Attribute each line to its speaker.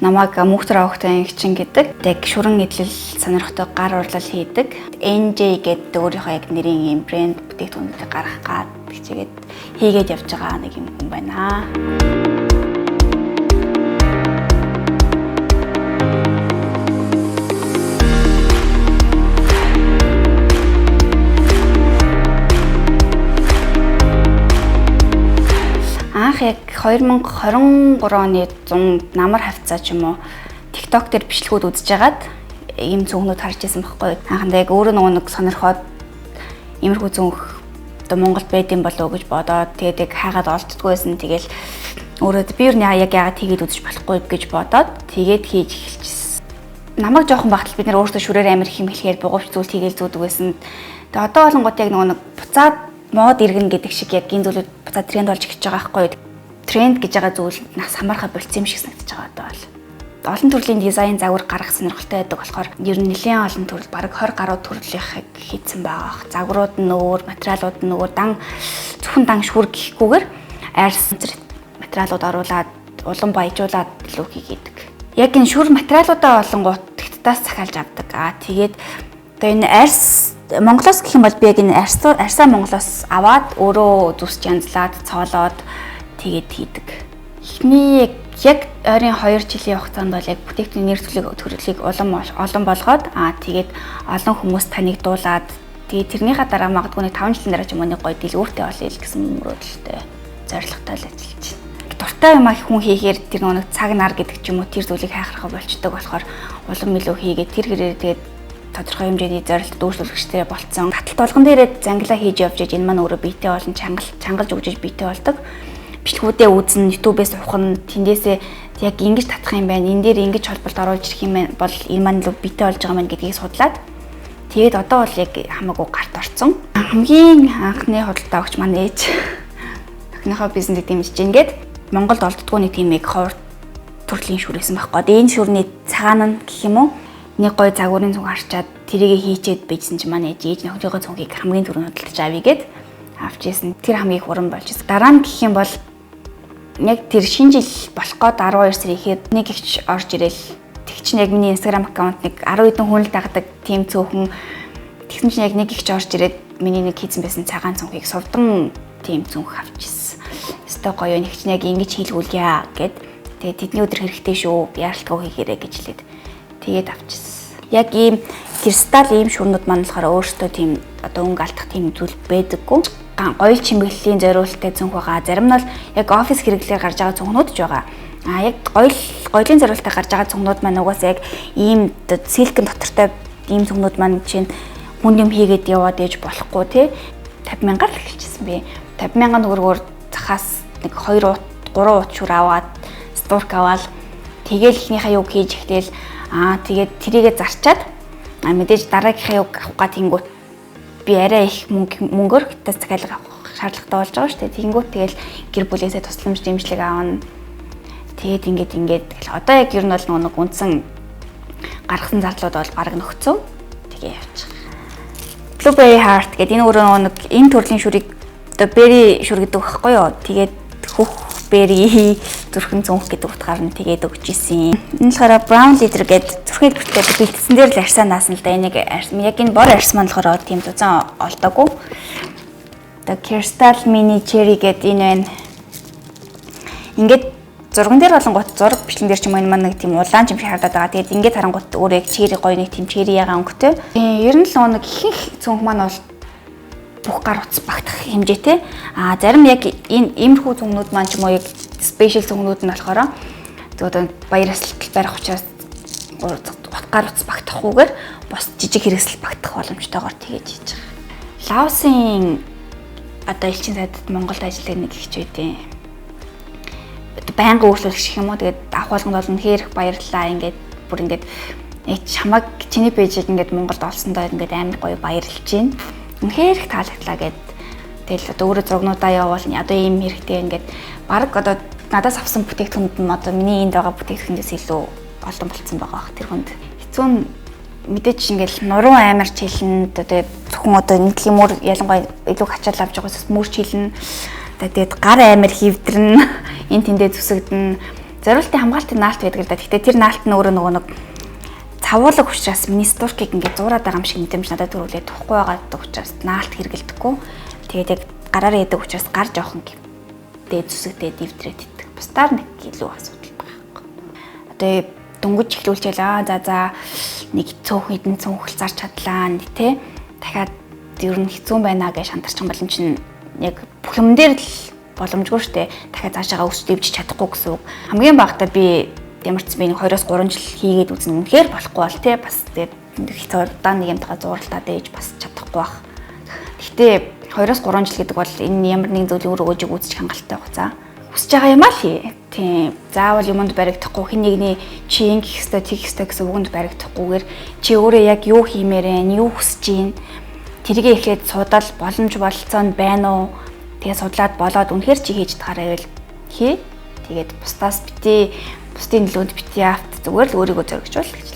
Speaker 1: намайг мөнхтөр авахтай чин гэдэг. Тэг шүрэн идэл сонирхтой гар урлал хийдэг. NJ гэдэг өөрийнхөө яг нэрийн юм брэнд бүтээгдэхүүнүүдийг гаргах гад хичээгээд хийгээд явж байгаа нэг юм хүн байна. Анх яг 2023 оны 100 намар хавцаа ч юм уу TikTok дээр бичлэгүүд үзэж хагаад ийм зөвхнүүд харж ирсэн байхгүй. Анхандаа яг өөрөө нэг сонирхоод иймэрхүү зөвх одоо Монголд байдсан болов уу гэж бодоод тэгээд яг хаагаад олддгүй байсан. Тэгэл өөрөө би юу яг яагаад хийгээд үзэж болохгүй гэж бодоод тэгээд хийж эхэлчихсэн. Намайг жоохон багтал бид нэр өөртөө шүрээр амир хэм хэлэхээр бугуйч зүйл хийгээл зүүдэг байсан. Тэгээд одоо болонгууд яг нэг буцаад мод иргэн гэдэг шиг яг энэ зүйлүүд буцаад тренд болж эхэлж байгаа байхгүй. Тренд гэж байгаа зүйл нас хамаарха болцсон юм шиг санагдаж байгаа одоо бол. Олон төрлийн дизайн загвар гаргах сонирхолтой байдаг болохоор ер нь нэлээд олон төрөл бараг 20 гаруй төрлийнхийг хийцэн байгаа. Загварууд нь өөр, материалууд нь өөр, зөвхөн дан шүр гэхгүйгээр арьс материалууд оруулаад улам баяжуулаад илүү хийгээд. Яг энэ шүр материалуудаа олонгууд тэгтдаас захиалж авдаг. Тэгээд одоо энэ арьс Монголоос гэх юм бол би яг энэ арьсаа Монголоос аваад өөрөө зүсч янзлаад цоолоод тэгээд хийдэг. Эхний яг ойрын 2 жилийн хугацаанд бол яг бүтээгдэхүүн нэр төрлийг олон болгоод тэгээд олон хүмүүс танигдуулаад тэгээд тэрнийхээ дараа магадгүй 5 жилийн дараа ч юм уу нэг гоё дэлгүүртэй болъё гэсэн мөрөөдөлтэй зорилготой л ажиллаж байна. Дуртай юм хүн хийхээр тэр нэг цаг нар гэдэг ч юм уу тэр зүйлийг хайхрахаа болчдөг болохоор улам илүү хийгээд тэр хэрэг тэгээд тодорхой хэмжээний зорилт дүүрсүүлэгчтэй болцсон. Таталт болгон дээрээ зангилаа хийж явж энэ маань өөрөө биетэй болон чангалж өгч биетэй болдог. Бичлэгүүдээ үзнэ, YouTube-ээс ухна, тэндээсээ яг ингэж татах юм байна. Энэ дээр ингэж холболт оруулж ирэх юм бол энэ маань л биетэй болж байгаа мэн гэдгийг судлаад тэгээд одоо бол яг хамаагүй гарт орсон. Хамгийн анхны худалдаа авагч маань ээж охиныхоо бизнесийг дэмжиж ингээд Монголд олддгүй нэг тийм яг ховор төрлийн шүрээсэн байхгүй. Энэ шүрний цагаан нь гэх юм уу? Нэг гой загварын цүнх харчаад тэрийгэ хийчээд bijсэн чи манай ээж нөхрийнхөө цүнхийг хамгийн түрүүнд худалдаж авъя гэд авч ийсэн. Тэр хамгийн их уран болж ийсэн. Дараа нь гэх юм бол яг тэр шинэ жил болох гээд 12 сарын ихэд нэг ихч орж ирэл. Тэг чинь яг миний Instagram аккаунт нэг 10 хэдэн хүн л дагдаг тийм цөөхөн. Тэгсэн чинь яг нэг ихч орж ирээд миний нэг хийсэн байсан цагаан цүнхийг сувдан тийм цүнх авч ийсэн. Өстой гоё нэг чинь яг ингэж хийлгүүлье гэд. Тэгээ тэдний өдөр хэрэгтэй шүү. Яаралтгүй хийгээрэй гэж хэлээд тэгээд авчихсан. Яг ийм кристалл ийм шүрнүүд маань болохоор өөртөө тийм одоо өнгө алдах тийм зүйл байдаггүй. Гоёл чимэглэлийн зориулттай цүнх байгаа. Зарим нь бол яг офис хэрэглээр гарч байгаа цүнхнүүд ч байгаа. Яг гоёлын зориулттай гарч байгаа цүнхнүүд маань угаасаа яг ийм силкэн дотортой ийм цүнхнүүд маань чинь хүнд юм хийгээд яваад ээж болохгүй тий 50,000-аар л эхэлчихсэн би. 50,000 төгрөгөөр захаас нэг 2 3 ут шүр аваад стурк аваад тэгэл ихнийхээ юг хийж ихтэл тэгээд тэрийгэ зарчаад мэдээж дараагийнхаа юг авах гад тэнгүүт би арай их мөнгөөр хятад захиалга авах шаардлагатай болж байгаа шүү дээ. Тэнгүүт тэгэл гэр бүлээсээ тусламж дэмжлэг аавна. Тэгээд ингээд тэгэл одоо яг ер нь бол нэг үндсэн гаргасан зардлууд бол бараг нөхцөө. Тэгээ явчих. Blueberry heart гэдэг энэ өөрөө нэг энэ төрлийн шүрийг одоо berry шүр гэдэг байхгүй юу? Тэгээд хөх berry зүрхэн цүнх гэдэг утгаар нь тэгээд өгч исэн. Энэ болохоор brown leader гэдэг зүрхний бүртээ бэлдсэн дээр л арьсанаас нь л да энийг яг энэ бор арьс маань болохоор тийм зузаан олдоогүй. Одоо crystal mini cherry гэдэг энэ байна. Ингээд зурган дээр болонгот зураг бичлэн дээр ч юм энэ маань нэг тийм улаан юм шиг харагдаад байгаа. Тэгээд ингээд харангуут өөрөө яг cherry гоё нэг тийм cherry ягаан өнгөтэй. Ер нь л нэг ихэнх цүнх маань бол бүх гар утас багтах хэмжээтэй. Зарим яг энэ иймэрхүү цүнхнүүд маань ч юм уу яг спешиал цүнхнүүд нь болохоор одоо баяр ёслолт барих учраас гар утас багтахгүйгээр бос жижиг хэрэгсэл багтах боломжтойгоор тэгэж хийж байгаа. Лаосын одоо элчин сайдад Монголд ажилладаг нэг ихч байдیں۔ Байнгын үйлчлүүлэгч юм уу тэгээд авах болгонд бол үнэхээр баярлалаа. Ингээд бүр ингээд чамаг чиний пэйжийг ингээд Монголд олсондоо ингээд амар гоё баярлж байна. Үнэхээр их таалагдлаа гэд тэгэл одоо өөрөө зургнуудаа явуул одоо ийм хэрэгтэй ингээд баг одоо надаас авсан бүтээгдэхүүнд нь одоо миний энд байгаа бүтээгдэхүүнээс илүү олон болцсон байгаа бах тэр хүнд хэцүү мэдээч ингээл нуруу амарч хэлнэ тэгээд зөвхөн одоо нэг юмур ялангуяа илүү хачаал авч байгаас мөрч хэлнэ тэгээд гар амир хөвдөрнө энэ тэндээ зүсэгдэн зориултын хамгаалтын наалт байдаг л да. Гэхдээ тэр наалт нь өөрөө нөгөө нэг цавуулаг учраас миний стуркийг ингээд зуураад байгаа юм шиг мэдрэмж надад төрүүлээд тухгүй байгаа учраас наалт хэрэгэлдэггүй. Тэгээд яг гараараа яадаг учраас гар жоохон дээд зүсэгдээ дэвтрээд идэх. Бусдаар нэг илүү асуудал байхгүй. Одоо дөнгөж эхлүүлчихэл за нэг цөөх хэдэн цөөхөл зарч чадлаа тий. Дахиад ер нь хэцүү байна гэж шантарчих юм бол чинь яг бүх юм дээр л боломжгүй штэ. Дахиад цаашаа өсч дэвжиж чадахгүй гэсэн үг. Хамгийн багтаа би ямар ч би 2-3 жил хийгээд үзнэ үнэхээр болохгүй бол тий бас тэгээд хэцүү удаа нэг юмтайгаа зууралтаа дээж бас чадахгүй байх. Гэхдээ 2-3 жил гэдэг бол энэ ямар нэгэн зүйлийн үр өгөөжийг үзчих хангалттай хугацаа. Хүсэж байгаа юм аа л хий. Тийм. Заавал юмд баригдахгүй хин нэгний чи ингэх ёстой, тэгэх ёстой гэсэн үгэнд баригдахгүйгээр чи өөрөө яг юу хиймээр вэ? Юу хүсэж байна? Тэргээ ихэд судал боломж болцоонд байна уу? Тэгээ судлаад болоод үнэхээр чи хийж таараа байвал хий. Тэгээд бусдаас бити бусдын нөлөөнд бити авт зүгээр л өөрийгөө зоригжуул гэж